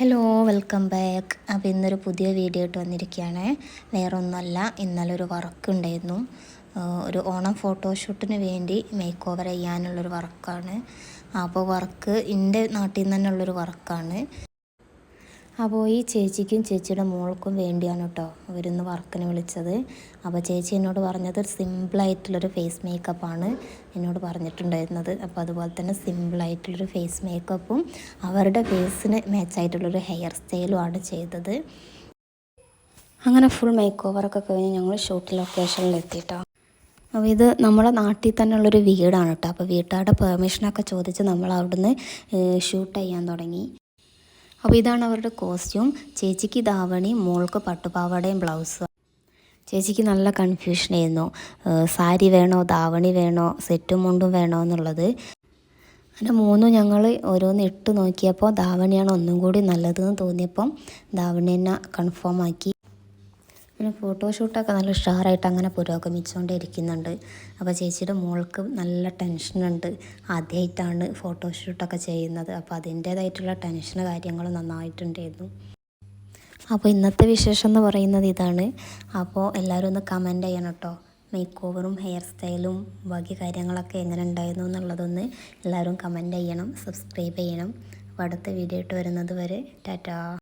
Hello welcome back. അപ്പോൾ ഇന്നൊരു പുതിയ വീഡിയോ ആയിട്ട് വന്നിരിക്കുകയാണ്. വേറെ ഒന്നുമല്ല, ഇന്നലെ ഒരു വർക്ക് ഉണ്ടായിരുന്നു. ഒരു ഓണം ഫോട്ടോഷൂട്ടിന് വേണ്ടി മേക്ക് ഓവർ ചെയ്യാനുള്ളൊരു വർക്കാണ്. അപ്പോൾ വർക്ക് എൻ്റെ നാട്ടിൽ നിന്ന് തന്നെ ഉള്ളൊരു വർക്കാണ്. അപ്പോൾ ഈ ചേച്ചിക്കും ചേച്ചിയുടെ മോൾക്കും വേണ്ടിയാണ് കേട്ടോ അവരിന്ന് വർക്കിന് വിളിച്ചത്. അപ്പോൾ ചേച്ചി എന്നോട് പറഞ്ഞത് സിമ്പിളായിട്ടുള്ളൊരു ഫേസ് മേക്കപ്പാണ് എന്നോട് പറഞ്ഞിട്ടുണ്ടായിരുന്നത്. അപ്പോൾ അതുപോലെ തന്നെ സിമ്പിളായിട്ടുള്ളൊരു ഫേസ് മേക്കപ്പും അവരുടെ ഫേസിന് മാച്ചായിട്ടുള്ളൊരു ഹെയർ സ്റ്റൈലുമാണ് ചെയ്തത്. അങ്ങനെ ഫുൾ മേക്ക് ഓവറൊക്കെ കഴിഞ്ഞ് ഞങ്ങൾ ഷൂട്ട് ലൊക്കേഷനിൽ എത്തിയിട്ടോ. അപ്പോൾ ഇത് നമ്മുടെ നാട്ടിൽ തന്നെ ഉള്ളൊരു വീടാണ് കേട്ടോ. അപ്പോൾ വീട്ടുകാരുടെ പെർമിഷനൊക്കെ ചോദിച്ച് നമ്മൾ അവിടുന്ന് ഷൂട്ട് ചെയ്യാൻ തുടങ്ങി. അപ്പോൾ ഇതാണ് അവരുടെ കോസ്റ്റ്യൂം. ചേച്ചിക്ക് ധാവണി, മോൾക്ക് പട്ടുപാവാടയും ബ്ലൗസും. ചേച്ചിക്ക് നല്ല കൺഫ്യൂഷനായിരുന്നു, സാരി വേണോ ധാവണി വേണോ സെറ്റും മുണ്ടും വേണോ എന്നുള്ളത്. അങ്ങനെ മൂന്നും ഞങ്ങൾ ഓരോന്ന് ഇട്ട് നോക്കിയപ്പോൾ ധാവണിയാണ് ഒന്നും കൂടി നല്ലതെന്ന് തോന്നിയപ്പം ധാവണി തന്നെ കൺഫേം ആക്കി. പിന്നെ ഫോട്ടോഷൂട്ടൊക്കെ നല്ല ഉഷാറായിട്ട് അങ്ങനെ പുരോഗമിച്ചുകൊണ്ടേ ഇരിക്കുന്നുണ്ട്. അപ്പോൾ ചേച്ചിയുടെ മോൾക്ക് നല്ല ടെൻഷനുണ്ട്, ആദ്യമായിട്ടാണ് ഫോട്ടോഷൂട്ടൊക്കെ ചെയ്യുന്നത്. അപ്പോൾ അതിൻ്റേതായിട്ടുള്ള ടെൻഷന് കാര്യങ്ങൾ നന്നായിട്ടുണ്ടായിരുന്നു. അപ്പോൾ ഇന്നത്തെ വിശേഷം എന്ന് പറയുന്നത് ഇതാണ്. അപ്പോൾ എല്ലാവരും ഒന്ന് കമൻറ്റ് ചെയ്യണം കേട്ടോ, മേക്ക് ഓവറും ഹെയർ സ്റ്റൈലും ബാക്കി കാര്യങ്ങളൊക്കെ എങ്ങനെ ഉണ്ടായിരുന്നു എന്നുള്ളതൊന്ന് എല്ലാവരും കമൻറ്റ് ചെയ്യണം, സബ്സ്ക്രൈബ് ചെയ്യണം. അപ്പോൾ അടുത്ത വീഡിയോ ആയിട്ട് വരുന്നത് വരെ ടാറ്റാ.